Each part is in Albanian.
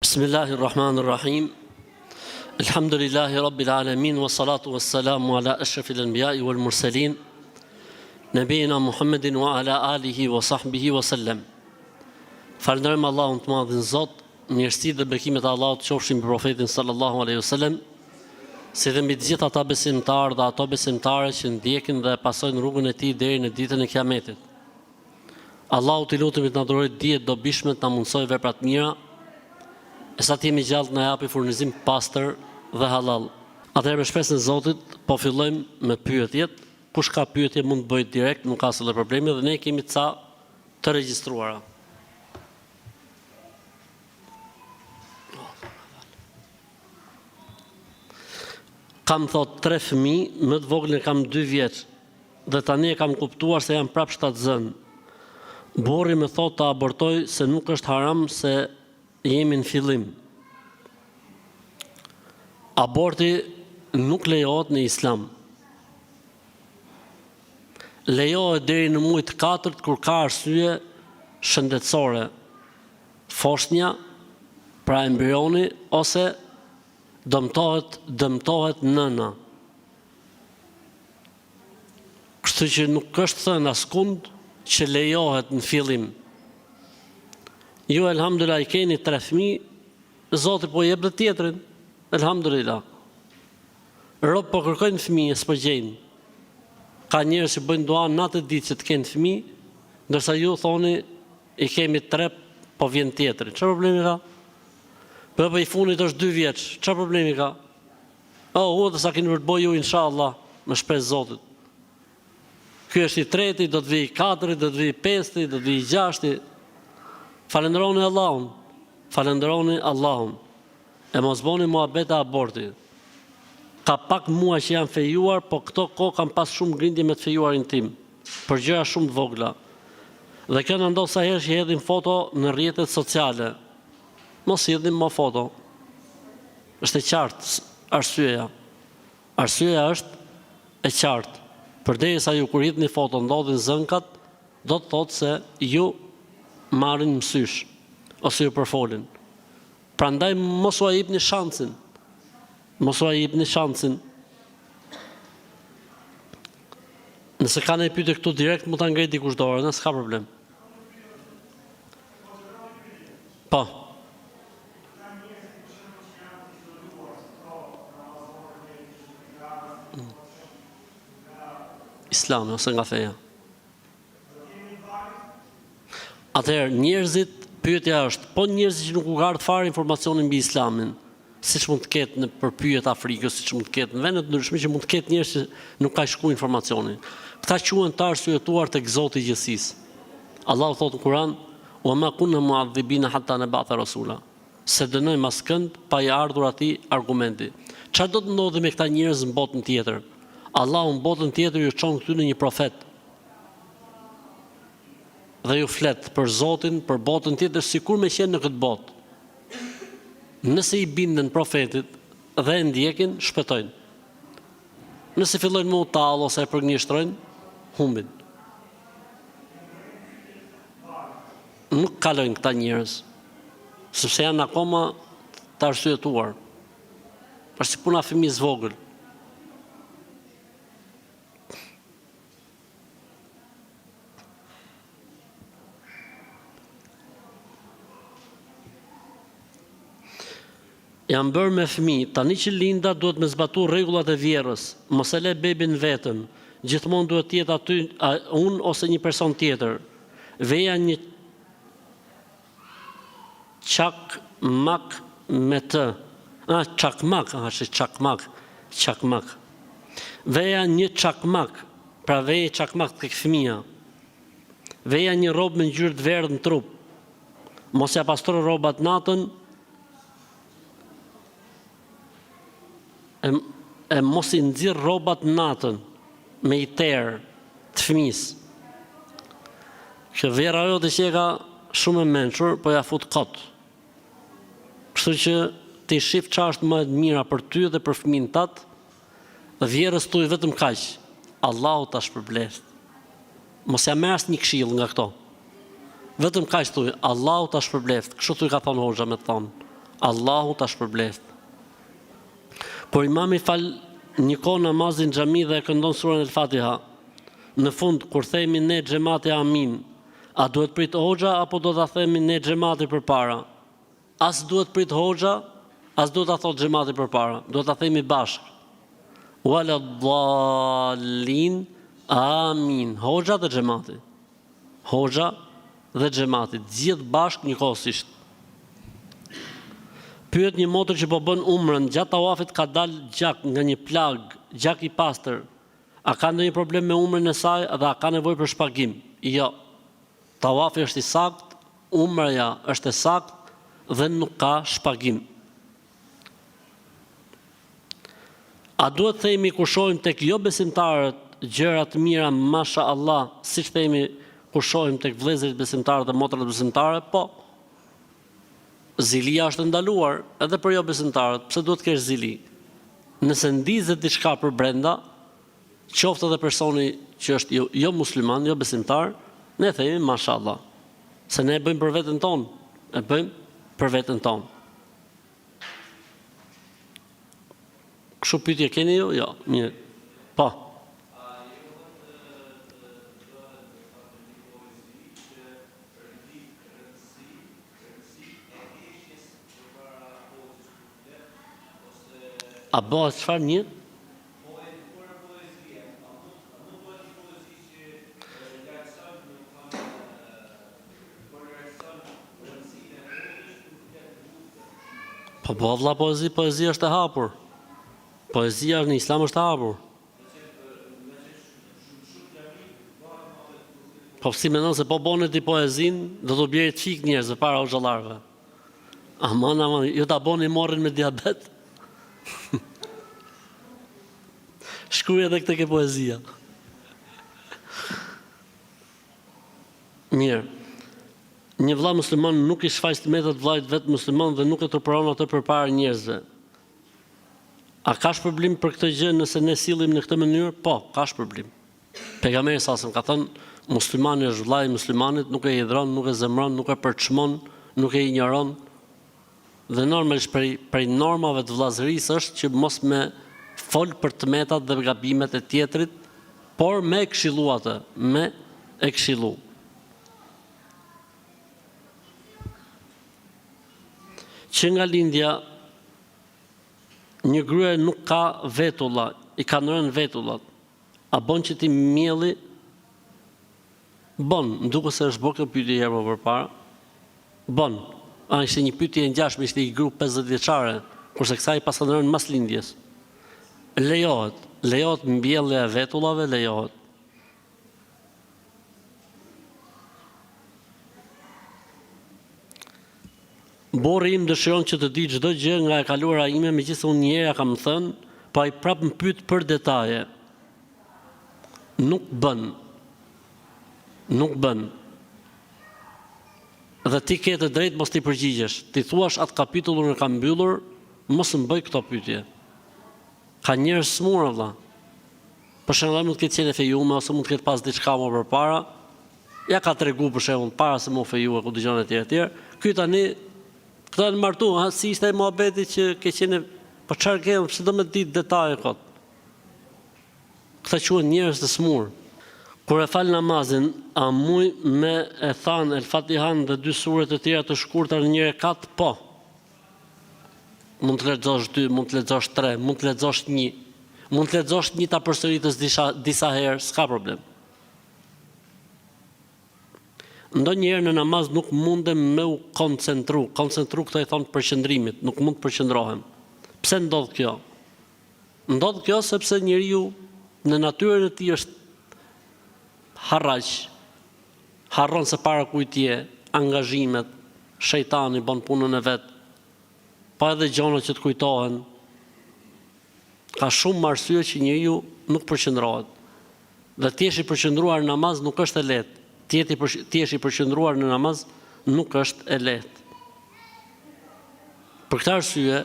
Bismillahirrahmanirrahim. Alhamdulillahi Rabbil Alamin, wa salatu wa salamu ala ashrafil anbiya'i wal mursalin, nabiyina Muhammedin wa ala alihi wa sahbihi wa sallam. Falenderojmë Allahun të Madhin Zot, mirësitë dhe bekimet e Allahut qofshin mbi profetin sallallahu alaihi wasallam, si dhe mbi të gjithë ata besimtarë dhe ato besimtare që ndjekin dhe pasojnë rrugën e tij deri në ditën e Kiametit. Allahu t'i lutemi të na dhurojë dije të dobishme, të na mundsojë vepra të mira, e sa të jemi gjallë na japi furnizim pastër dhe halal. Atëherë me shpresën e Zotit po fillojmë me pyetjet. Kush ka pyetje mund të bëjë direkt, nuk ka asnjë problem, dhe ne kemi ca të regjistruara. Kam thot 3 fëmijë, më të vogël kam 2 vjeç, dhe tani e kam kuptuar se jam prap shtatzën. Burri më thot të abortoj se nuk është haram, se jemi në fillim. Aborti nuk lejohet në Islam. Lejohet deri në muajin e 4 kur ka arsye shëndetësore, foshnja, pra embrioni, ose dëmtohet nëna. Kështu që nuk është thënë askund që lejohet në fillim. Ju elhamdulillah i keni 3 fëmijë, Zoti po jep dhe tjetrin. Elhamdulillah. Rob po kërkojnë fëmijë, s'po gjejnë. Ka njerëz që bëjnë dua natë ditë që të kenë fëmijë, ndërsa ju thoni i kemi 3, po vjen tjetri. Çfarë problemi ka? Po i funit është 2 vjeç. Çfarë problemi ka? Dhe sa keni për të bëjë ju inshallah, me shpresë Zotit. Ky është i 3-ti, do të vijë i 4-ti, do të vijë i 5-ti, do të vijë i 6-ti. Falenderoni Allahun. Falenderoni Allahun. E mos bëni muhabet e abortit. Ka pak muaj që janë fejuar, po këto kohë kam pas shumë grindje me të fejuarin tim, për gjëra shumë të vogla. Dhe kjo na ndodh sa herë që hedhim foto në rrjetet sociale. Mos hedhim më foto. Është e qartë arsyeja. Arsyeja është e qartë. Përderisa ju kur hidhni foto ndodhin zënkat, do të thotë se ju marrin mësysh ose ju përfolin. Prandaj mos u jepni shansin. Mos u jepni shansin. Nëse kanë një pyetje këtu direkt, mund ta ngrej dikush dorën, s'ka problem. Po. Islami ose nga feja. Atëherë njerëzit, pyetja është, po njerëzit që nuk u kanë fare informacionin mbi Islamin, siç mund të ketë në përpyet Afrikës, siç mund të ketë në vende të ndryshme që mund të ketë njerëz që nuk ka shku informacionin. Këta quhen të arsyetuar tek Zoti i gjithësisë. Allahu thotë në Kur'an: "Wa ma kunna mu'adhibina hatta nab'atha rasula." Se dënojmë askënd pa i ardhur atij argumenti. Çfarë do të ndodhi me këta njerëz në botën tjetër? Allahu në botën tjetër ju çon këty në një profet. Dhe ju flet për Zotin, për botën tjetër, sikur me qenë në këtë botë. Nëse i binden profetit dhe e ndjekin, shpëtojnë. Nëse fillojnë me u tallë ose e përgënjeshtrojnë, humbin. Nuk kalojnë këta njerëz, sepse janë akoma të arsyetuar. Është si puna fëmijës vogël. Janë bërë me fëmijë, tani që linda duhet me zbatu rregullat e vjerrës, mos e le bebin vetëm, gjithmonë duhet të jetë aty unë ose një person tjetër. Veja një çakmak me të. Çakmak. Veja një çakmak, pra veja çakmak tek fëmia. Veja një robë me ngjyrë të verdhë në trup. Mos ja pastro rrobat natën. E mos i nxirr rrobat natën me i terë të fëmisë. Që vera jote që e ka shumë e mençur, po ja fut kot. Kështu që ti shif çfarë është më e mira për ty dhe për fëmin tat, dhe vjerës tuaj vetëm kaq. Allahu ta shpërblet. Mos ja merr asnjë këshill nga këto. Vetëm kaq thuaj, Allahu ta shpërbleft. Kështu thuaj ka thonë hoxha me thonë. Allahu ta shpërbleft. Por imami fal një kohë namazin në xhami dhe e këndon surën El-Fatiha. Në fund, kur themi ne xhamati amin, a duhet prit hoxha apo do ta themi ne xhamati përpara? As duhet prit hoxha, as duhet ta thot xhamati përpara. Duhet ta themi bashkë. Wala dhallin, amin. Hoxha dhe xhamati. Hoxha dhe xhamati, gjithë bashkë njëkohësisht. Pyet një motër që po bën umrën, gjatë tawafit ka dalë gjak nga një plag, gjak i pastër. A ka ndonjë problem me umrën e saj dhe a ka nevojë për shpagim? Jo. Tawafi është i saktë, umrja është e saktë dhe nuk ka shpagim. A duhet themi kur shohim tek jo besimtarët gjëra të mira, masha Allah, siç themi kur shohim tek vëllezërit besimtarë dhe motrat besimtare? Po. Zilia është ndaluar edhe për jo besimtarët. Pse duhet të kesh zili? Nëse ndizet diçka për brenda, qoftë edhe personi që është jo musliman, jo besimtar, ne themi mashallah. Se ne e bëjmë për veten tonë. E bëjmë për veten tonë. Kështu pyetje keni ju? Jo, mirë. Po. A bëhet çfarë një? Po valla poezia është e hapur. Poezia në Islam është e hapur. Po si mendon se po bone ti poezin, do të bjerë çik njerëz para hoxhallarëve. Aman, ju ta boni morrin me diabet. Shkruaj edhe këtë ke poezia. Mirë. Një vëlla musliman nuk i shfaq tmetat vllajt vet musliman dhe nuk e turpëron atë përpara njerëzve. A ka shpërblim për këtë gjë nëse ne sillim në këtë mënyrë? Po, ka shpërblim. Pejgamberi sa ka thënë, muslimani është vllai i muslimanit, nuk e hidhron, nuk e zemron, nuk e përçmon, nuk e injoron. Dhe normalisht prej normave të vllazërisë është që mos me fol për tmetat dhe gabimet e tjetrit, por me e këshillu atë, me e këshillu. Që nga lindja një grye nuk ka vetulla, i kanë rënë vetullat. A bon që ti mielli? Bon, nduket se është bërë kjo pyetje herë më përpara. Bon. Ishte një pyetje e ngjashme, ishte i grup 50 vjeçare, kurse kësaj pas kanë rënë mas lindjes. Lejohet mbjellja e vetullave, lejohet. Borri im dëshiron që të di çdo gjë nga e kaluara ime, megjithëse unë një herë ja kam thënë, pa i prap më pyet për detaje. Nuk bën. Dhe ti ke të drejtë mos t'i përgjigjesh. Ti thuash atë kapitullin e kam mbyllur, mos më bëj këto pyetje. Ka njerëz smur valla. Për shembull, mund të ketë qenë fejume ose mund të ketë pas diçka më përpara. Ja ka tregu për shembull para se më fejue ku dëgjon etj. Ky tani këta në martu, si ishte e muhabeti që ke qenë, po çfarë ke, pse do me ditë detaje kot. Këta quhen njerëz të smur. Kur e fal namazin, a muj me e than El-Fatihan dhe 2 sure të tjera të shkurtra në një rekat? Po. Mund të lexosh 2, mund të lexosh 3, mund të lexosh 1. Mund të lexosh 1 ta përsëritës disa herë, s'ka problem. Ndonjëherë në namaz nuk mundem me u koncentru. Koncentru këto i thonë përqendrimit, nuk mund të përqendrohem. Pse ndodh kjo? Ndodh kjo sepse njeriu në natyrën e tij është harraq. Harron se para kujt je, angazhimet, shejtani bën punën e vet. Pa edhe gjona që të kujtohen. Ka shumë arsye që njeriu nuk përqendrohet. Dhe të jesh i përqendruar në namaz nuk është e lehtë. Ti jesh i përqendruar në namaz nuk është e lehtë. Për këtë arsye,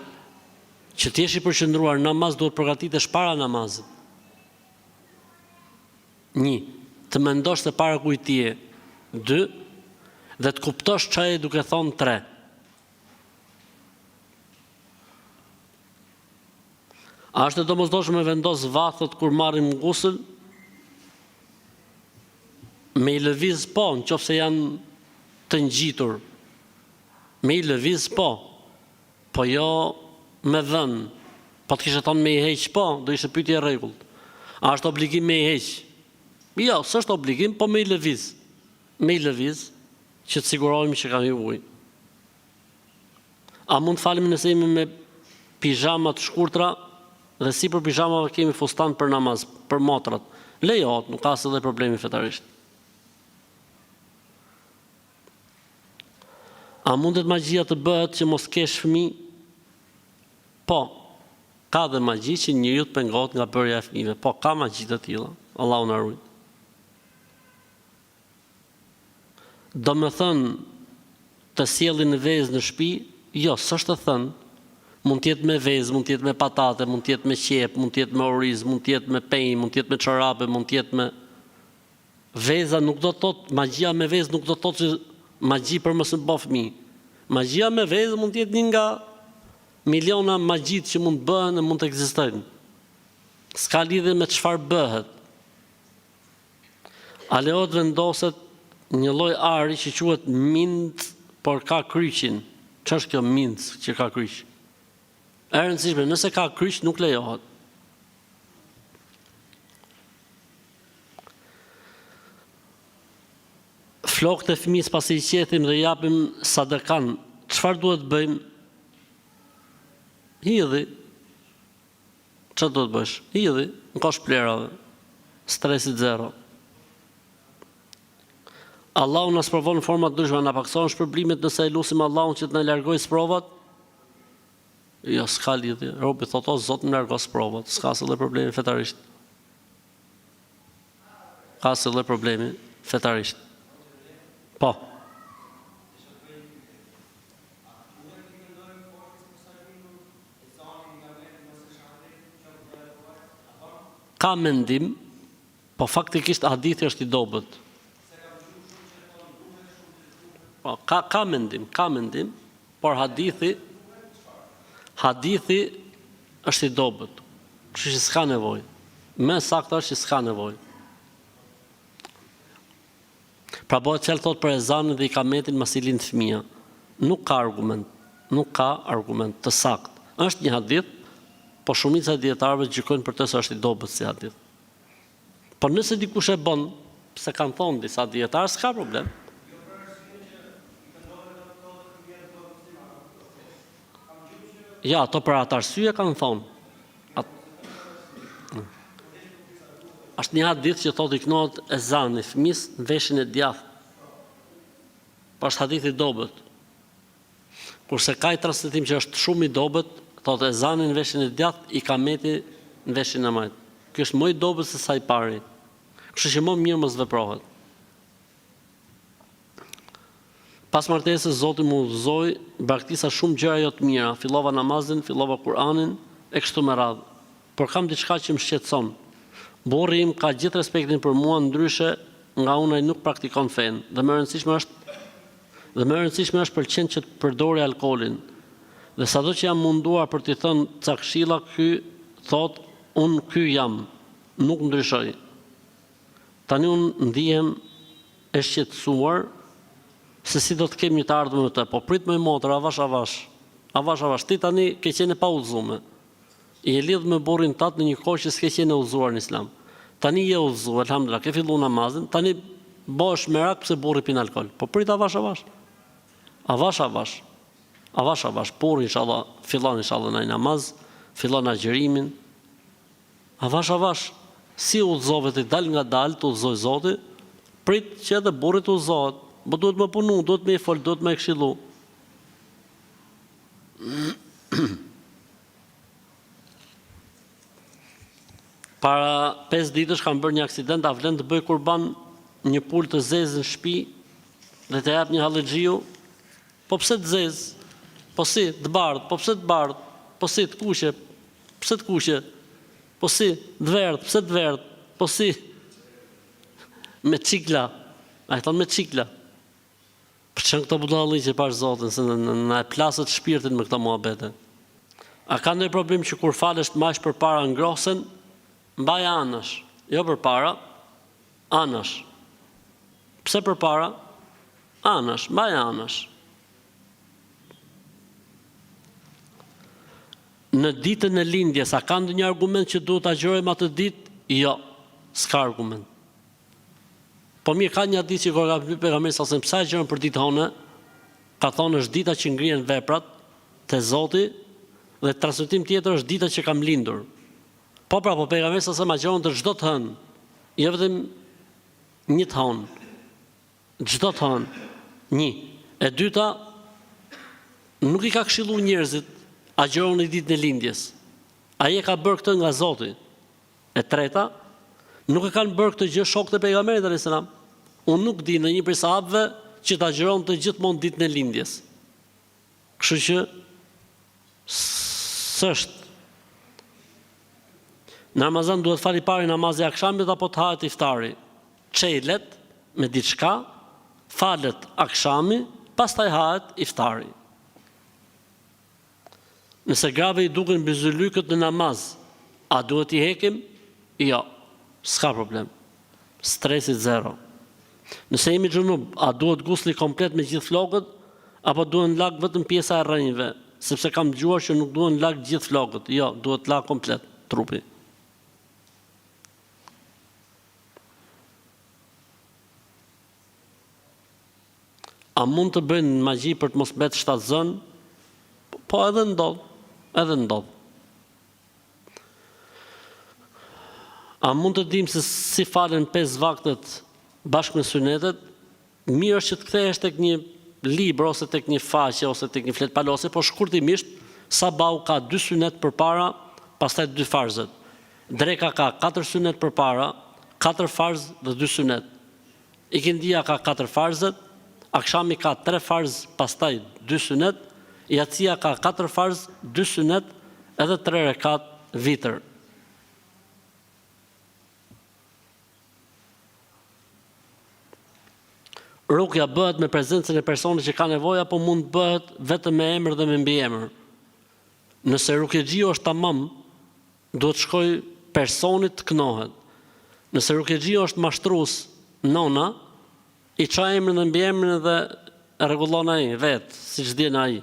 që ti jesh i përqendruar në namaz duhet përgatitesh para namazit. 1. Të mendosh se para kujt je. 2. Dhe të kuptosh çfarë duke thonë 3. A është e domosdoshme me vendos vathët kur marrim ngusël? Me i lëviz po, nëse janë të ngjitur. Me i lëviz po, po jo me dhënë. Po të kishe thonë me i heq po, do ishte pyetje e rregullt. A është obligim me i heq? Jo, s'është obligim, po me i lëviz. Me i lëviz, që të sigurohemi që ka hyrë ujë. A mund të falim nëse jemi me pijama të shkurtra dhe sipër pijamave kemi fustan për namaz, për motrat? Lejohet, nuk ka asnjë problemi fetarisht. A mundet magjia të bëhet që mos kesh fëmijë? Po, ka dhe magji që njeriu të pengohet nga bërja e fëmijëve. Po, ka magji të tilla. Allahu na ruaj. Do me thënë të sjellin në vezë në shtëpi, jo, s'është të thënë, mund t'jetë me vezë, mund t'jetë me patate, mund t'jetë me qep, mund t'jetë me oriz, mund t'jetë me pejë, mund t'jetë me çorape, mund t'jetë me... Veza nuk do të thotë, magjia me vezë nuk do të thotë që magji për mos të bëj fëmijë. Magjia me vezë mund t'jetë një nga miliona magjit që mund të bëhen e mund të ekzistojnë. S'ka lidhje me çfarë bëhet. A lejohet vendoset një lloj ari që quhet mint, por ka kryqin. Ç'është kjo mint që ka kryq? E rëndësishme, nëse ka kryq nuk lejohet. Flokët e fëmijës pasi i qetim dhe japim sadakan, çfarë duhet bëjmë? Hidhi. Çfarë do të bësh? Hidhi, në kosh plerave. Stresit zero. Allahu na sprovon në forma të ndryshme, na pakson shpërblimet nëse e lutim Allahun që të na largojë sprovat? Jo, s'ka lidhje. Robi thotë, o Zot, më largo sprovat. S'ka asnjë problemi fetarisht. Ka asnjë problemi fetarisht. Po. Ka mendim, po faktikisht hadithi është i dobët. Po, ka mendim, por hadithi është i dobët. Kështu që s'ka nevojë. Më saktë është që s'ka nevojë. Pra bëhet fjalë thot për ezanin dhe ikametin mas i lind fëmia. Nuk ka argument të saktë. Është një hadith, po shumica e dietarëve gjykojnë për të se është i dobët si hadith. Po nëse dikush e bën, pse kanë thonë disa dietarë, s'ka problem. Ja, ato për atë arsye kanë thonë. Është një hadith që thotë i knohet ezani fëmis në veshin e djathtë. Po është hadith i dobët. Kurse ka i transmetim që është shumë i dobët, thotë ezani në veshin e djathtë, ikameti në veshin e majt. Ky është më i dobët se sa i pari. Kështu që më mirë mos veprohet. Pas martesës Zoti më udhëzoi, braktisja shumë gjëra jo të mira, fillova namazin, fillova Kur'anin e kështu me radhë. Por kam diçka që më shqetëson. Burri im ka gjithë respektin për mua, ndryshe nga unë ai nuk praktikon fen. Dhe më e rëndësishme është për qenë që të përdori alkoolin. Dhe sado që jam munduar për t'i thënë ca këshilla, ky thot, unë ky jam, nuk ndryshoj. Tani unë ndihem e shqetësuar se si do të kem një të ardhmë në të. Po prit më i motër, avash. Ti tani ke qenë pa udhëzuar. I e lidh me burrin tat në një kohë që s'ke qenë udhëzuar në Islam. Tani je udhëzuar, elhamdullah, ke filluar namazin, tani bëhesh merak pse burri pin alkol. Po prit avash. Avash. Burri inshallah fillon inshallah në namaz, fillon agjërimin. Avash. Si udhëzove ti dal nga dal, të udhëzoj Zoti, prit që edhe burri të udhëzohet. Po duhet më punu, duhet më fol, duhet më këshillu. Para 5 ditësh kam bërë një aksident, a vlen të bëj kurban një pul të zezë në shtëpi dhe të jap një hallexhiu? Po pse të zezë? Po si, të bardhë, po pse të bardhë? Po si, të kuqe? Pse të kuqe? Po si, të verdhë, pse të verdhë? Po si, me çikla. A e thonë me çikla. Për çën këto budalli që pash Zotin, se na e plasët shpirtin me këto muhabete. A ka ndonjë problem që kur falesh të mash përpara ngrosen, mbaj anësh, jo përpara, anësh. Pse përpara? Anësh, mbaj anësh. Në ditën e lindjes, a ka ndonjë argument që duhet ta agjërojmë atë ditë? Jo, s'ka argument. Po mirë, ka një hadith që kur ka pyet pejgamberi sa se pse agjëron për ditë hone, ka thonë është dita që ngrihen veprat te Zoti dhe transmetim tjetër është dita që kam lindur. Po pra, po pejgamberi sa se agjëron të çdo të hënë, jo vetëm një të hënë. Çdo të hënë, një. E dyta, nuk i ka këshilluar njerëzit agjëroni ditën e lindjes. Ai e ka bërë këtë nga Zoti. E treta, nuk e kanë bërë këtë gjë shokët e pejgamberit alayhis salam. Unë nuk di në një prej sahabëve që ta agjeronte gjithmonë ditën e lindjes. Kështu që s'është. Në Ramazan duhet fali pari namazi akşamit apo të hahet iftari. Çelet me diçka, falet akşami, pastaj hahet iftari. Nëse grave i duken byzylykët në namaz, a duhet i hekim? Jo, s'ka problem. Stresi zero. Nëse jemi xhunub, a duhet gusli komplet me gjithë flokët, apo duhen lag vetëm pjesa e rrënjve? Sepse kam dëgjuar që nuk duhen lag gjithë flokët. Jo, duhet lag komplet trupi. A mund të bëjnë magji për të mos mbet shtatzën? Po edhe ndodh. A mund të dim se si falen 5 vaktet bashkë me sunetet? Mirë është që të kthehesh tek një libër ose tek një faqe ose tek një flet palose, po shkurtimisht sabau ka 2 sunet përpara, pastaj 2 farzet. Dreka ka 4 sunet përpara, 4 farz dhe 2 sunet. Ikindia ka 4 farzet, akşami ka 3 farz, pastaj 2 sunet, Jacia ka 4 farz, 2 sunet, edhe 3 rekat vitër. Rukja bëhet me prezencën e personit që ka nevojë apo mund bëhet vetëm me emër dhe me mbiemër? Nëse rukjexhiu është tamam, duhet shkoj personit të kënohet. Nëse rukjexhiu është mashtrues, nona, i çaj emrin dhe mbiemrin dhe rregullon ai vet, siç dien ai.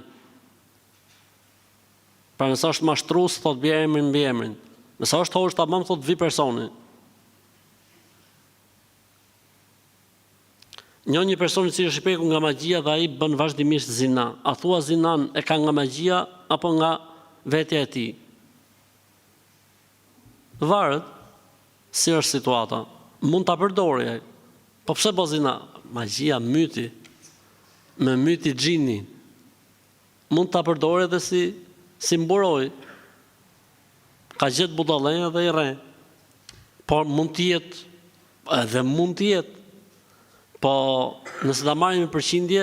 Pra nëse është mashtrues, thot bie emrin mbi emrin. Nëse është hosh tamam, thot vi personi. Një person i cili është i prekur nga magjia dhe ai bën vazhdimisht zina. A thua zinan e ka nga magjia apo nga vetja e tij? Varet si është situata. Mund ta përdorë ai. Po pse bo zina? Magjia, myti. Me myti xhini. Mund ta përdorë edhe si mburoj. Ka gjetë budallën dhe i rre. Por mund të jetë. Po nëse ta marrim në përqindje,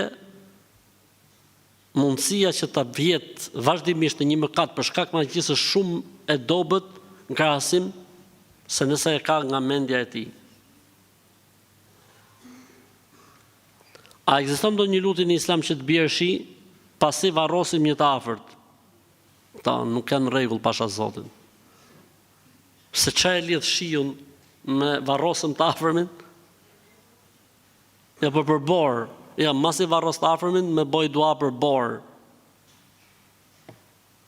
mundësia që ta vjet vazhdimisht në një mëkat për shkak të magjisë është shumë e dobët në krahasim se nëse e ka nga mendja e tij. A ekziston ndonjë lutje në Islam që të bjerë shi pasi varrosim një të afërt? Ta nuk kanë rregull pasha Zotin. Se çfarë e lidh shiun me varrosëm të afërmin? Ja për bor. Ja, masi varros të afërmin me boj dua për bor.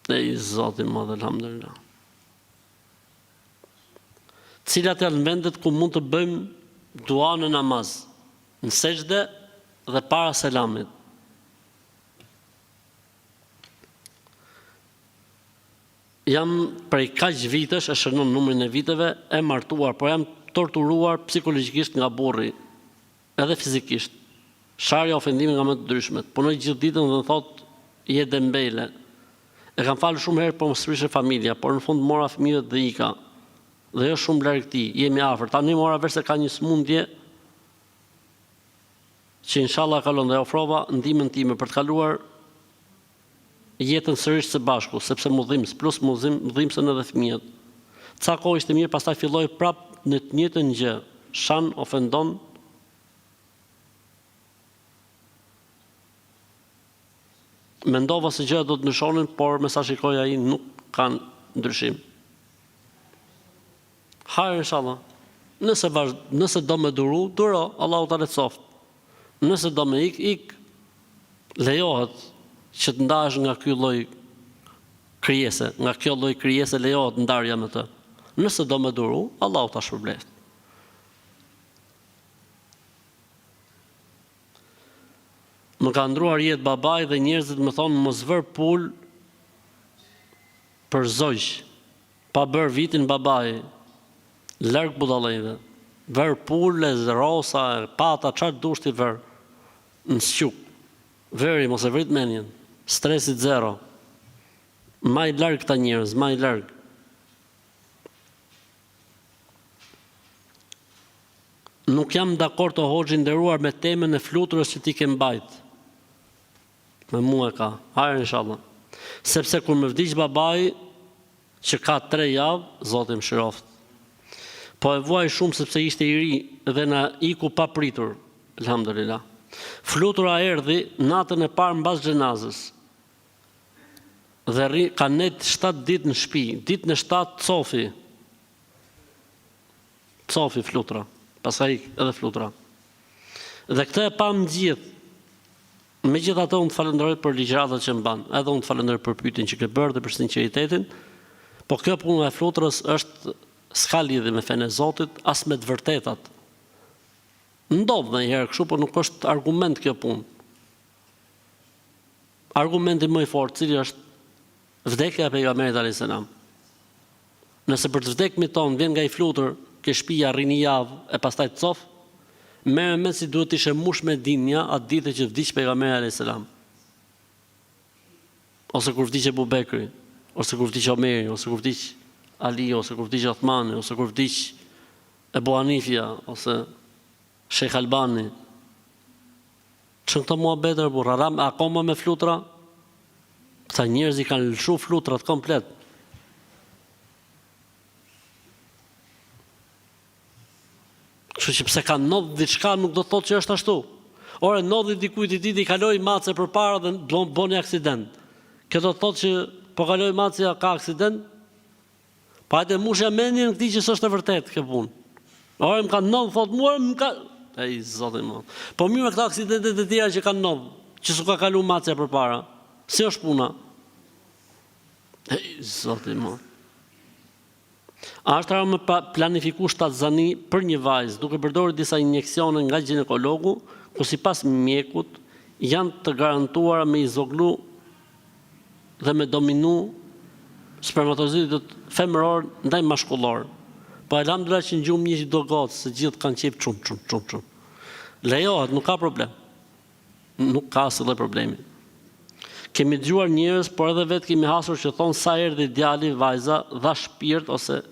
E i Zotin më dhe alhamdulillah. Cilat janë vendet ku mund të bëjmë dua në namaz, në sejdë dhe para selamit? Jam prej kaq vitesh, e shënon numrin e viteve, e martuar, por jam torturuar psikologjikisht nga burri, edhe fizikisht. Sharja ofendimi nga më të ndryshmet. Punoj gjithë ditën dhe thot je dembele. E kam falë shumë herë për më sërishe familja, por në fund mora fëmijët dhe ika. Dhe jo shumë larg këtij, jemi afër. Tani mora vesh se ka një smundje që inshallah kalon dhe ofrova ndihmën time për të kaluar jetën sërish së bashku, sepse mudhims plus mudhimsen edhe fëmijët. Ca kohë ishte mirë, pastaj filloi prap në të njëjtën gjë. Shan, ofendon. Mendova se gjërat do të ndryshonin, por me sa shikoj ai nuk kanë ndryshim. Hajër inshallah. Nëse do me duro, Allahu ta lehtësoft. Nëse do me ik, lejohet që të ndash nga ky lloj krijese, nga kjo lloj krijese lejohet ndarja me të. Nëse do me duro, Allahu ta shpërbleft. Më ka ndruar jetë babai dhe njerëzit më thonë mos vër pul për zogj, pa bërë vitin babai, larg budallëve. Vër pule, rosa, pata, çfarë dush ti vër në squk. Veri mos e vrit mendjen. Stresit zero. Ma i larg këta njerëz, ma i larg. Nuk jam dakord të hoxhi nderuar me temën e fluturës që ti ke mbajt. Me mua ka. Hajër inshallah. Sepse kur më vdiq babai që ka 3 javë, Zoti më shëroft. Po e vuaj shumë sepse ishte i ri dhe na iku pa pritur. Elhamdulillah. Flutura erdhi natën e parë mbas xhenazës. Dhe ka net 7 ditë në shtëpi. Ditën e 7 cofi. Cofi flutura. Pastaj edhe flutura. Dhe këtë e pam gjithë. Megjithatë unë të falenderoj për ligjëratat që mban, edhe unë të falenderoj për pyetjen që ke bërë dhe për sinqeritetin, po kjo punë e fluturës s'ka lidhje me fenë e Zotit, as me të vërtetat. Ndodh ndonjëherë kështu, por nuk është argument kjo punë. Argumenti më i fortë, cili është vdekja e pejgamberit alayhis salam. Nëse për të vdekjen tonë vjen nga i flutur, ke shtëpia rrin një javë e pastaj të cof, merë me si duhet ishe mush me dinja atë ditë që vdiq pejgamberi alayhis salam. Ose kur vdiq Abu Bekri, ose kur vdiq Omeri, ose kur vdiq Ali, ose kur vdiq Uthmani, ose kur vdiq Ebu Hanifja, ose Sheikh Albani. Çon këto muhabete burr, haram akoma me flutura? Këta njerëz i kanë lëshu flutrat komplet. Kështu që pse ka ndodhur diçka nuk do të thotë që është ashtu. Ore ndodhi dikujt i ditë i kaloi mace përpara dhe boni aksident. Kjo do të thotë që po kaloi macja ka aksident? Pa hajde mushja mendjen këtij që s'është e vërtetë kjo punë. Ore më ka ndodhur thotë mua më ka ai zoti më. Po mirë këta aksidentet e tjera që kanë ndodhur, që s'u ka kaluar macja përpara. Si është puna? Ai zoti më. A është me planifiku shtatzani për një vajzë, duke përdorur disa injeksione nga ginekologu, ku sipas mjekut janë të garantuara me izoglu dhe me dominu spermatozoidët femëror ndaj mashkullor. Po elhamdulillah që në gjumë një do gotë, se gjithë kanë qep çum. Lejohet, nuk ka problem. Nuk ka asnjë problemi. Kemi dëgjuar njerëz, por edhe vetë kemi hasur që thonë sa erdhi djali, vajza, dha shpirt ose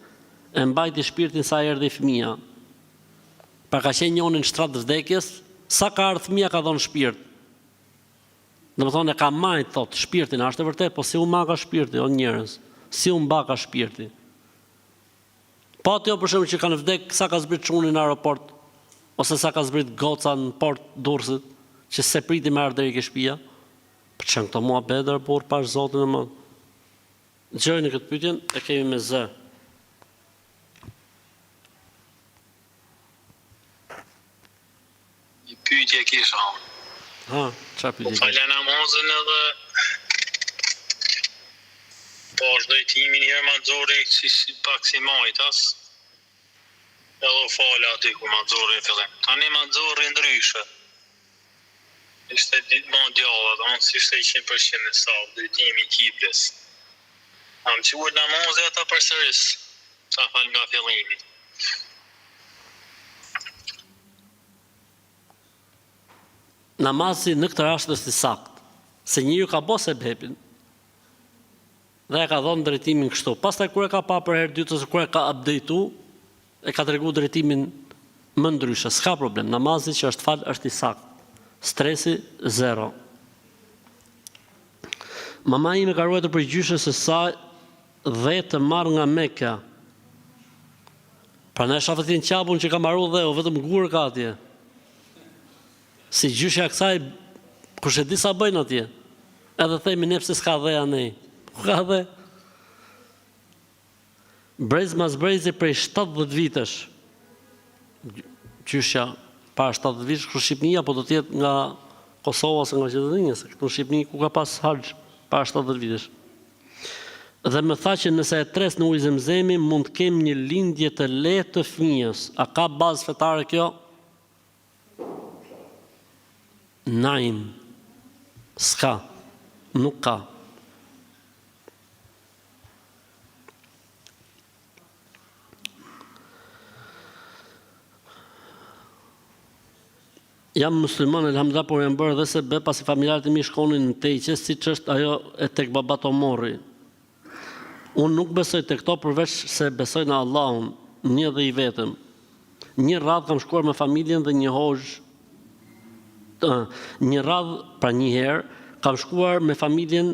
e mbajti shpirtin sa erdhi fëmia. Pra ka qenë njënin shtrat vdekjes, sa ka ardhur fëmia ka dhënë shpirt. Domethënë e ka marrë thot shpirtin, është e vërtet, po si u maka shpirti, o njerëz, si u mbaka shpirti. Po ato për shembull që kanë vdek, sa ka zbrit çuni në aeroport, ose sa ka zbrit goca në port Durrësit, që se priti me ardhë deri ke shtëpia. Për çan këto muhabete por pas Zotin më. Dëgjojeni këtë pyetjen, e kemi me zë. Një pyetje kisha. Ha, çfarë pyetje? Po falë namazën edhe po është drejtimi një herë Maxori si pak si majtas. Edhe falë aty ku Maxori në fillim. Tani Maxori ndryshe. Ishte ditë më djalla, dhe mund si ishte 100% në savë, drejtimi kibles. Am quhet namazë ata përsëris, sa fal nga fillimi. Namazi në këtë rast është i saktë, se njeriu ka bërë sebepin dhe e ka dhënë drejtimin kështu. Pastaj kur e ka pa për herë dytë ose kur e ka updateu, e ka treguar drejtimin më ndryshe. S'ka problem, namazi që është fal është i saktë. Stresi zero. Mama ime ka ruajtur për gjyshe se sa dhe të marrë nga Mekka. Pra ne shafetin qabun që ka marru dhe o vetëm gurë ka atje. Si gjyshe a kësaj, kush e disa bëjnë atje. Edhe thejmi ne pse s'ka dhe anej. Ku ka dhe? brez mas brezi prej 70 vitesh, qyshja para 70 vitesh, kështu Shqipnia, po do tjetë nga Kosova ose nga Maqedonia, se këtu në Shqipni ku ka pas harxh para 70 vitesh. Dhe më tha që nëse e tres në ujë Zemzemi, mund të kem një lindje të lehtë të fëmijës. A ka bazë fetare kjo? Naim. S'ka. Nuk ka. Jam musliman, elhamdulillah, por jam bërë dhe se be pasi familjarët e mi shkonin në teqe, si që është ajo e tek baba Tomori. Unë nuk besoj të këto përveç se besoj në Allahun, një dhe i vetëm. Një radhë kam shkuar me familjen dhe një hoxh, një radhë, pra një herë, kam shkuar me familjen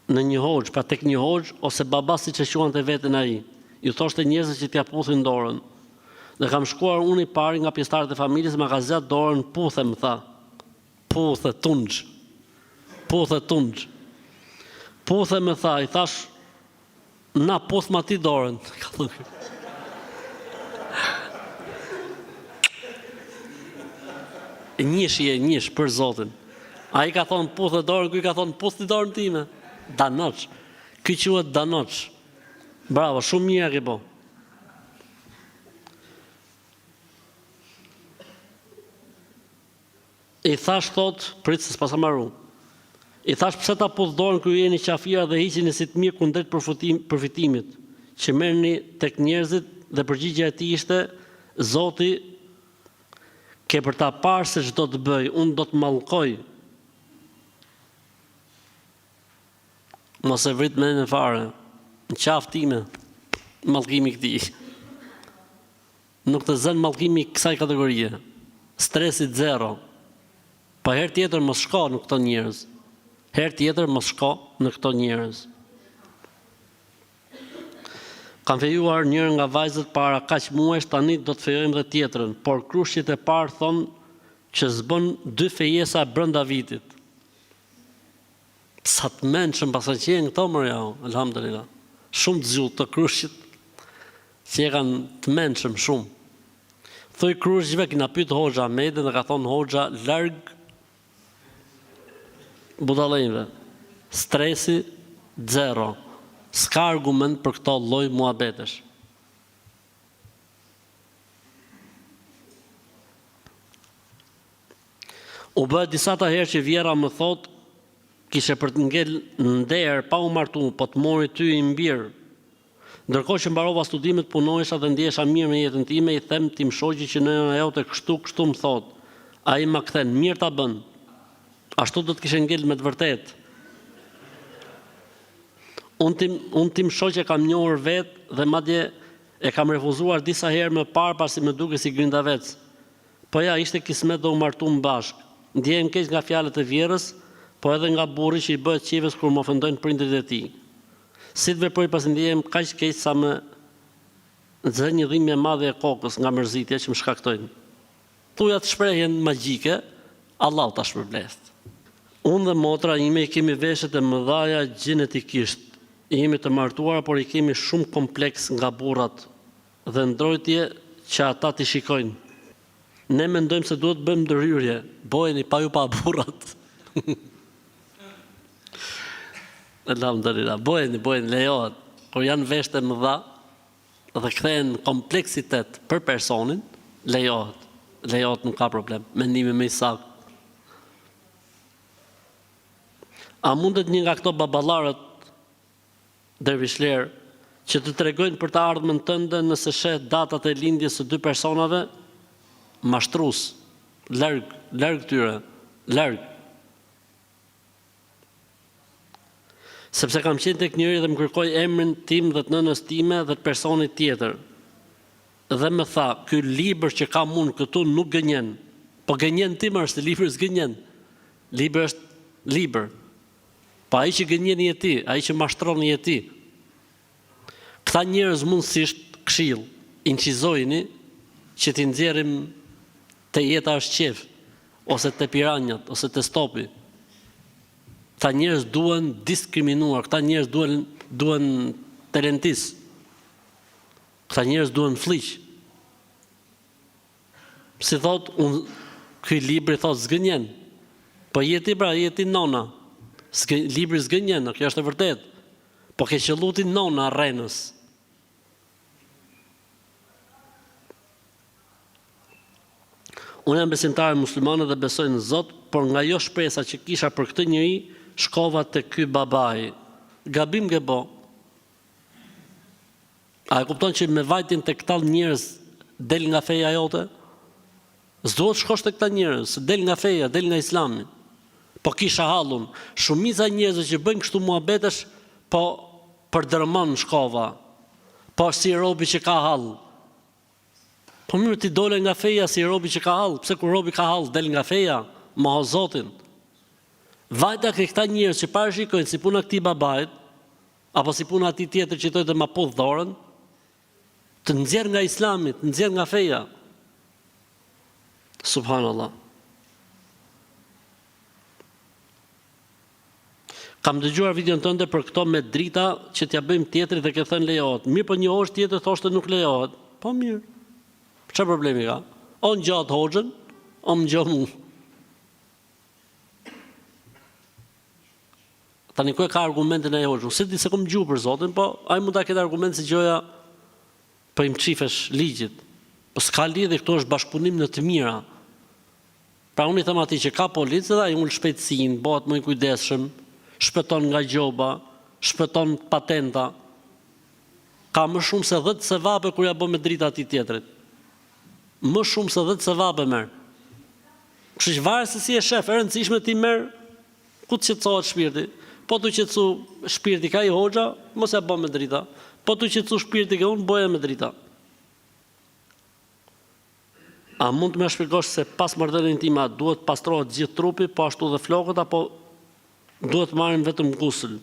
në një hoxh, pra tek një hoxh, ose baba si që quan të vetën ai. Ju thoshte njerëzve që t'ja puthin dorën. Dhe kam shkuar unë i pari nga pjesëtarët e familjes, ma ka zjat dorën, puthe më tha. Puthe, tungj. Puthe, tungj. Puthe më tha, i thash, na puth ma ti dorën. Njësh për Zotin. A i ka thonë puthe dorën, kuj ka thonë puth ti dorën time. Danoq. Kuj quhet danoq. Bravo, shumë mirë ke po. I thash thot, pritë se s'pasa maru. I thash pse ta puth dorën kër jeni qafira dhe hiqini si të mirë kundrejt përfitimit, që merrni tek njerëzit dhe përgjigja e tij ishte, Zoti ke për ta parë se ç'do të bëj, unë do të mallkoj. Mos e vrit mendjen fare. Në qafë time, mallkimi këtij. Nuk të zën mallkimi kësaj kategorie. Stresit zero. Pa herë tjetër mos shko në këto njerëz. Herë tjetër mos shko në këto njerëz. Kam fejuar njërën nga vajzët para kaq muesh, tani do të fejojmë dhe tjetrën, por krushqit e parë thonë që zbën 2 fejesa brenda vitit. Sa të mençëm pastaj që janë këto mërja, alhamdulillah. Shumë të zgjullë të krushqit, që e kanë të mençëm shumë. Thoj krushqve, kina pyet Hoxha Ahmedin dhe ka thonë Hoxha, larg budallëve. Stresi zero. S'ka argument për këto lloj muhabetesh. U bë disa të herë që vjera më thot, kishe për të ngel në nder pa u martu, po të mori ty i mbir. Ndërkohë që mbarova studimet, punohesha dhe ndjesha mirë me jetën time, i them tim shoqi që nëna jote kështu më thot. Ai ma kthen, mirë ta bën. Ashtu do të kishe ngel me të vërtet. Unë tim shoqe kam njohur vetë dhe madje e kam refuzuar disa herë më parë pasi më duke si grindavec. Po ja, ishte kismet dhe u martum bashkë. Ndjehem keq nga fjalët e vjerës, po edhe nga burri që i bëhet qives kur më ofendojnë prindërit e tij. Si të veproj pasi ndjehem kaq keq sa më nxjerr një dhimbje e madhe e kokës nga mërzitja që më shkaktojnë. Thuja të shprehjen magjike, Allahu ta shpërbleft. Unë dhe motra ime i kemi veshët e mëdhaja gjenetikisht. Jemi të martuara, por i kemi shumë kompleks nga burrat dhe ndrojtje që ata t'i shikojnë. Ne mendojmë se duhet bëjmë ndërhyrje, bojeni pa ju pa burrat. Alhamdulillah, bojeni, lejohet. Kur janë veshët e mëdha dhe kthehen kompleksitet për personin, lejohet. Lejohet, nuk ka problem. Mendimi më i saktë. A mundet një nga këto baballarët dervishler që të tregojnë për të ardhmen tënde nëse sheh datat e lindjes së 2 personave? Mashtrues, larg tyre, larg. Sepse kam qenë tek njëri dhe më kërkoi emrin tim dhe të nënës time dhe të personit tjetër. Dhe më tha, ky libër që kam unë këtu nuk gënjen. Po gënjen tim është, libri s'gënjen. Libri është libër. Pa ai që gënjen je ti, ai që mashtron je ti. Këta njerëz mundësisht këshill, incizojni që t'i nxjerrim te jeta është qef, ose te piranjat, ose te stopi. Këta njerëz duhen diskriminuar, këta njerëz duhen talentis. Këta njerëz duhen fliq. Si thot, ky libri thot zgënjen. Po jeti pra, jeti nona. Libri zgënjen, kjo është e vërtet. Po ke qelluti nona Renës. Unë jam besimtar muslimane dhe besoj në Zot, por nga jo shpresa që kisha për këtë njeri, shkova te ky babai. Gabim gebo. A e kupton që me vajtin të këta njerëz del nga feja jote? S'duhet shkosh të këta njerëz, del nga feja, del nga Islami. Po kisha hallun, shumica njerëzve që bëjnë kështu muhabetesh, po përdërmon shkova. Po si robi që ka hall. Po mirë ti dole nga feja si robi që ka hall, pse kur robi ka hall del nga feja, moho Zotin. Vajta ke këta njerëz që parashikojnë si puna këtij babait, apo si puna atij tjetër që thotë ma puth dorën, të nxjerr nga Islami, të nxjerr nga feja. Subhanallah. Kam dëgjuar videon tënde për këto me drita që t'ja bëjmë tjetrit dhe ke thënë lejohet. Mirë, po një orë tjetër thoshte nuk lejohet. Po mirë. Çfarë problemi ka? O në gjatë hoxhën, o më gjatë mu. Tani ku e ka argumentin e hoxhën? Se di se kom gjuhë për Zotin, po ai mund ta ketë argument se gjoja po i mçifesh ligjit. Po s'ka lidhje, këtu është bashkëpunim në të mira. Pra unë i them atij që ka policë dhe ai ul shpejtësinë, bëhet më i kujdesshëm, shpëton nga gjoba, shpëton patenta. Ka më shumë se 10 sevape kur ja bën me drita atij tjetrit. Më shumë se 10 sevape merr. Kështu që varet se si e shef, e rëndësishme ti merr ku të qetësohet shpirti. Po të qetësu shpirti ka i hoxha, mos ja bën me drita. Po të qetësu shpirti ke unë, boja me drita. A mund të më shpjegosh se pas marrëdhënies time duhet pastrohet gjithë trupi, po ashtu dhe flokët, apo duhet marrim vetëm gusl?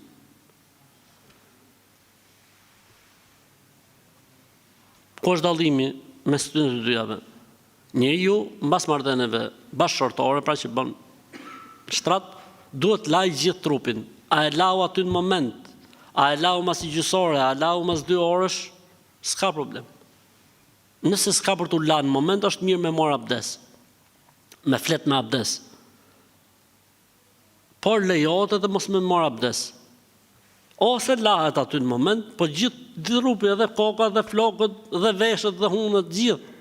Ku është dallimi mes të dyjave? Njeriu mbas marrëdhënieve bashkëshortore, pra që bën shtrat, duhet laj gjithë trupin. A e lau aty në moment? A e lau mas i gjysore? A e lau mas 2 orësh? S'ka problem. Nëse s'ka për t'u lanë në moment, është mirë me marr abdes. Me flet me abdes. Por lejohet edhe mos me marr abdes. Ose lahet aty në moment, po gjithë trupi, edhe koka, dhe flokët, dhe veshët, dhe hunët, gjithë.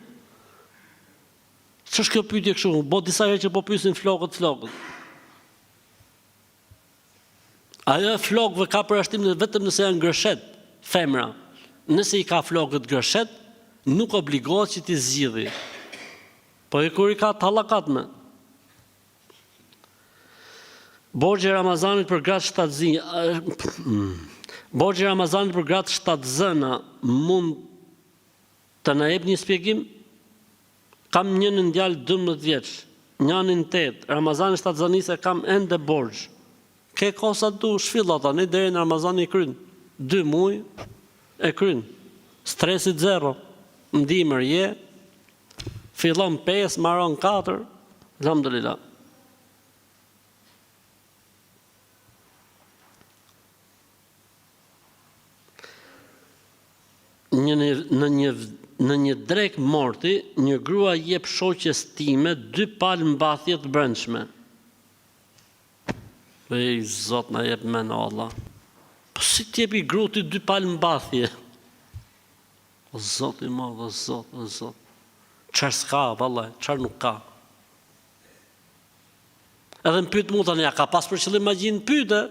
Ç'është kjo pyetje kështu? Bo disa herë që po pyesin flokët. Ajo e flokëve ka përjashtim vetëm nëse janë gërshet, femra. Nëse i ka flokët gërshet, nuk obligohet që t'i zgjidhi. Po e kur i ka tallakatme. Borxhi i Ramazanit për gratë Borxhi i Ramazanit për gratë shtatzëna mund të na jep një shpjegim? Kam një në djalë 12 vjeç, njanin 8, Ramazani shtatzënisë kam ende borxh. Ke kosa du shfilla tani deri në Ramazan i kryn. 2 muaj e kryn. Stresit 0. Ndimër je. Fillon 5, maron 4. Alhamdulillah. Në një drek morti, një grua jep shoqes time 2 palë mbathje të brendshme. Ej, Zot na jep me në Allah. Po si t'jepi gruti 2 palë mbathje? O Zot i madh, o Zot. Çfarë s'ka, vallai, çfarë nuk ka. Edhe më pyet mua tani, a ka pas për qëllim magjin? Pyete.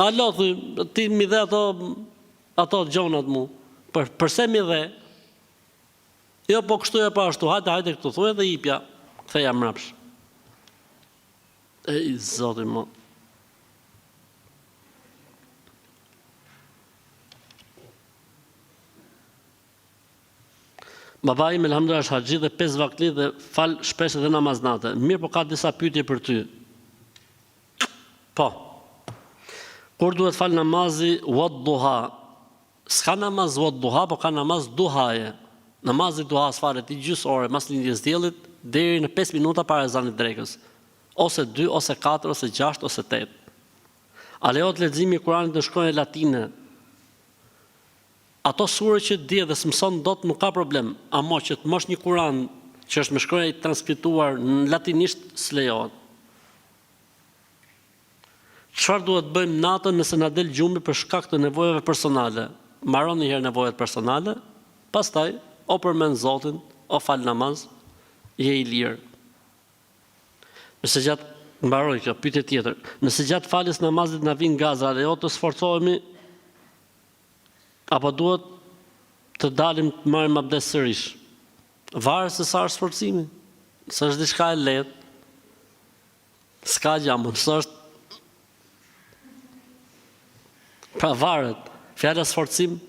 A lodhi, ti mi dhe ato gjonat mu. Përse mi dhe? Jo, po kështu e pa ashtu, hajde këtu, thuaj dhe ipja, ktheja mrapsh. Ej, Zoti më. Babai im elhamdullah është haxhi dhe 5 vakti dhe fal shpesh edhe namaznate. Mirë, po ka disa pyetje për ty. Po. Kur duhet fal namazi wadduha? S'ka namaz wadduha, po ka namaz duhaje. Namazi duhas falet i gjys ore mas lindjes diellit deri në 5 minuta para ezanit drekës. Ose 2, ose 4, ose 6, ose 8. A lejohet leximi i Kuranit në shkronjë latine? Ato sure që di dhe s'mëson dot nuk ka problem, amo që të mosh një Kuran që është me shkronjë transkrituar në latinisht s'lejohet. Çfarë duhet bëjmë natën nëse na del gjumi për shkak të nevojave personale? Mbaron një herë nevojat personale, pastaj o përmend Zotin, o fal namaz, je i lirë. Nëse gjatë mbaroj kjo pyetje tjetër. Nëse gjatë faljes namazit na vin gazra, lejo të sforcohemi apo duhet të dalim të marrim abdes sërish? Varet se sa është sforcimi. Së është diçka e lehtë. S'ka gjamon, s'është. Pra varet. Fjala sforcim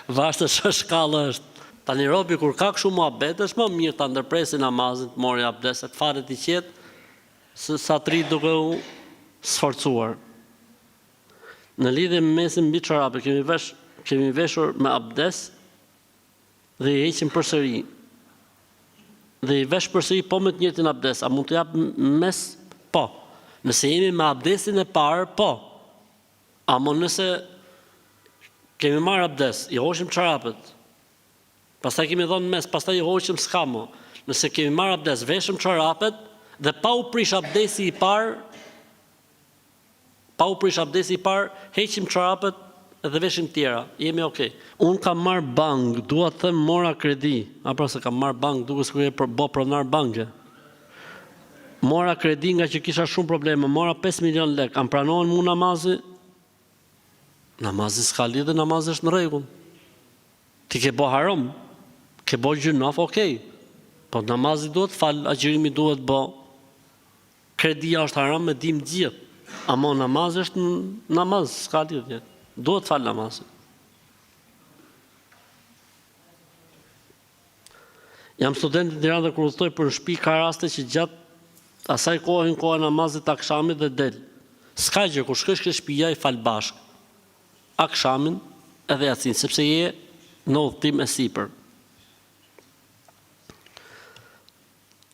varet se çfarë shkallë është. Tani robi kur ka kështu muhabet, është më mirë ta ndërpresi namazin, të mori abdes, të falet i qetë, se sa të rritë duke u sforcuar. Në lidhje me mesin mbi çorape, kemi veshur me abdes dhe i heqim përsëri. Dhe i vesh përsëri po me të njëjtin abdes, a mund të jap mes? Po. Nëse jemi me abdesin e parë, po. Amo nëse kemi marrë abdes, i hoqim çorapet, pastaj kemi dhënë mes, pastaj i hoqim s'kamo. Nëse kemi marrë abdes, veshëm çorapet dhe pa u prish abdesi i parë, heqim çorapet dhe veshim tjera. Jemi okay. Unë kam marrë bank, dua të them mora kredi. Apo se kam marrë bank, duke shkruar bo pronar banke. Mora kredi nga që kisha shumë probleme, mora 5 milion lek, am pranohen mu namazi? Namazi s'ka lidhje, namazi është në rregull. Ti ke bo haram, ke bo gjunaf, okay. Po namazi duhet fal, agjërimi duhet bo. Kredia është haram me dim gjithë. Amo namazi është namaz, s'ka lidhje. Duhet fal namazi. Jam student në Tiranë dhe kur udhtoj për në shtëpi ka raste që gjatë asaj koha namazit të akshamit dhe del. S'ka gjë, kur shkosh ke shtëpia i fal bashkë. Akshamin edhe Yatsin, sepse je në udhtim e sipër.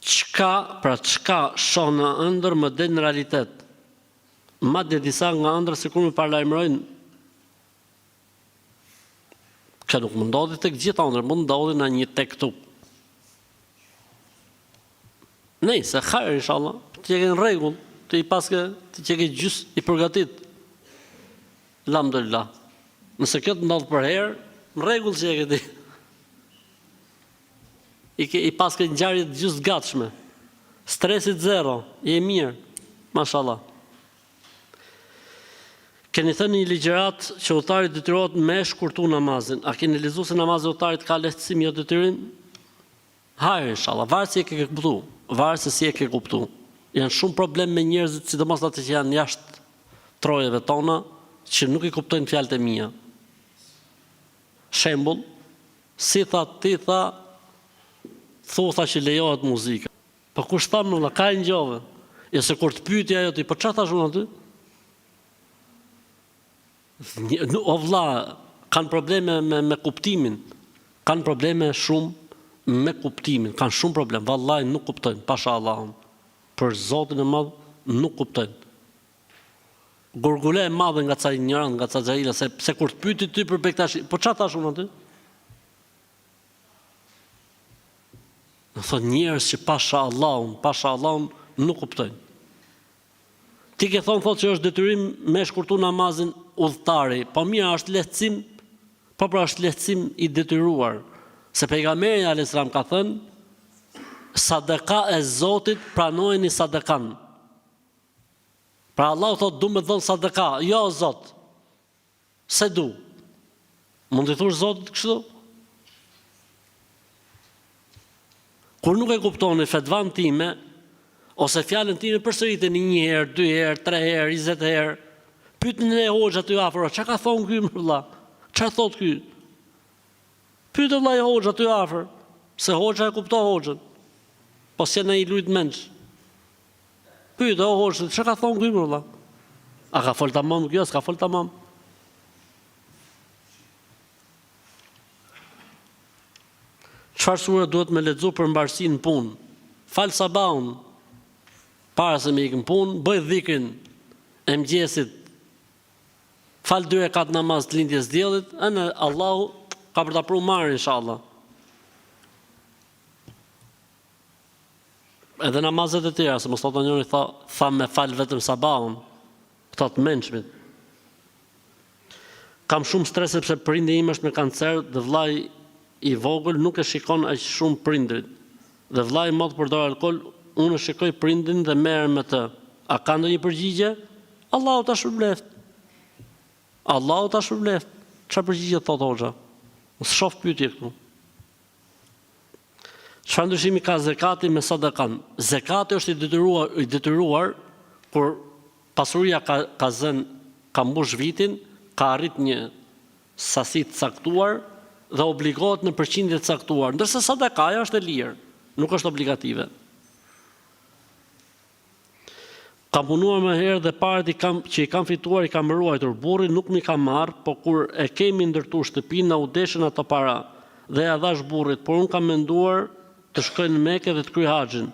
Çka shoh në ëndër më del në realitet. Madje disa nga ëndra sikur më paralajmërojnë. Kjo nuk më ndodhi tek gjitha ëndër, mund ndodhi në një tek këtu. Nëse hajër inshallah, ti je në rregull, ti je gjys i përgatit. Alhamdulillah. Nëse kjo të ndodh për herë, në rregull që e ke ti. I paske ngjarje të gjysmë gatshme. Stresit zero, je mirë, mashallah. Keni thënë një ligjërat që udhëtari detyrohet me shkurtu namazin. A keni lexuar se namazi i udhëtarit ka lehtësim jo detyrim? Hajër inshallah, varet se si e ke kuptuar. Varet se si e ke kuptuar. Janë shumë problem me njerëzit, sidomos ata që janë jashtë trojeve tona, që nuk i kuptojnë fjalët e mia. Shembull, si ti tha që lejohet muzika. Po kush tha më ka ngjove? Ja se kur të pyeti ajo ti, po çfarë thash unë aty? O vlla, kanë probleme me kuptimin. Kanë probleme shumë me kuptimin. Kanë shumë problem, vallahi nuk kuptojnë, pasha Allahun. Për Zotin e Madh nuk kuptojnë. Gurgule e madhe nga ca ignorant, nga ca xhaila, se kur të pyeti ty për Bektashi, po çfarë thash unë aty? Do thonë njerëz që pasha Allahun nuk kuptojnë. Ti ke thotë që është detyrim me shkurtu namazin udhëtari, po mirë është lehtësim, po pra është lehtësim i detyruar, se pejgamberi alayhis salam ka thënë, sadaka e Zotit pranojeni sadakan. Pra Allah thotë, du me dhënë sadaka, jo Zot, se du. Mund të thush Zotit kështu? Kur nuk e kuptoni fetvan time, ose fjalën time përsëriteni 1 herë, 2 herë, 3 herë, 20 herë, pyetni e hoxha aty afër, çka ka thonë ky më vëlla? Çfarë thot ky? Pyet vëlla e hoxha aty afër, se hoxha e kupton hoxhën. Po se ne i lut mendsh. Pyet o hoxha, çka ka thonë ky më vëlla? A ka fol tamam kjo, s'ka fol tamam? Çfarë sure duhet me lexu për mbarsinë në punë? Fal sabahun. Para se me ikën punë, bëj dhikrin e mëngjesit. fal 2 rekat namaz të lindjes diellit, Allahu ka për ta pru marrë inshallah. Edhe namazet e tjera, se mos thotë njëri tha me fal vetëm sabahun, këta të mençmit. Kam shumë stres sepse prindi im është me kancer dhe vllai i vogël nuk e shikon aq shumë prindrit. Dhe vllai më të përdor alkool, unë shikoj prindin dhe merrem me të. A ka ndonjë përgjigje? Allahu ta shpërbleft. Allahu ta shpërbleft. Çfarë përgjigje thot hoxha? Mos shoh pyetje këtu. Çfarë ndryshimi ka zekati me sadakan? Zekati është i detyruar kur pasuria ka mbush vitin, ka arrit një sasi të caktuar dhe obligohet në përqindje të caktuar, ndërsa sadakaja është e lirë, nuk është obligative. Kam punuar më herë dhe parët që i kam fituar i kam ruajtur, burri nuk mi ka marrë, po kur e kemi ndërtu shtëpinë na u deshën ato para dhe ja dhash burrit, por unë kam menduar të shkoj në Mekë dhe të kryej haxhin.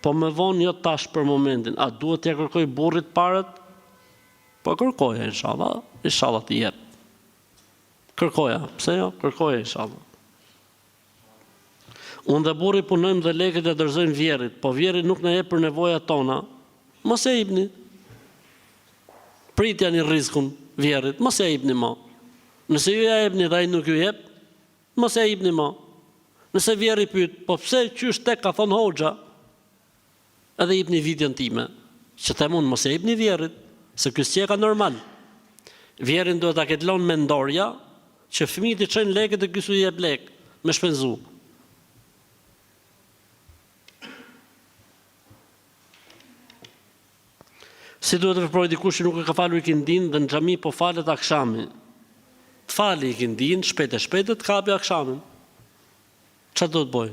Po më vonë jo tash për momentin. A duhet t'ia kërkoj burrit parat? Po kërkoja inshallah, inshallah t'i jep. Kërkoja, pse jo? Kërkoja inshallah. Unë dhe burri punojmë dhe lekët e dorëzojmë vjerrit, po vjerri nuk na jep për nevojat tona. Mos e jepni. Pritjani rrezikun vjerrit, mos e jepni më. Nëse ju ja jepni dhe ai nuk ju jep, mos e jepni më. Nëse vjerri pyet, po pse qysh tek ka thon hoxha? Edhe jepni vidjen time. Që them unë mos e jepni vjerrit, se ky s'ka normal. Vjerrin duhet ta ketë lënë mendorja që fëmijët i çojnë lekët dhe ky s'u jep lek me shpenzu. Si duhet të veprojë dikush që nuk e ka falur ikindin dhe në xhami po falet akşami? Të fali ikindin, shpejt e shpejt të kapi akşamin. Çfarë do të bëj?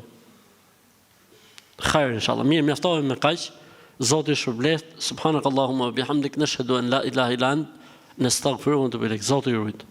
Khair inshallah. Mirë, mjaftohem me kaq. Zoti shpërbleft. Subhanakallahumma wa bihamdik, nashhadu an la ilaha illa ant, nastaghfiruka wa natubu ilaik. Zoti ju rujt.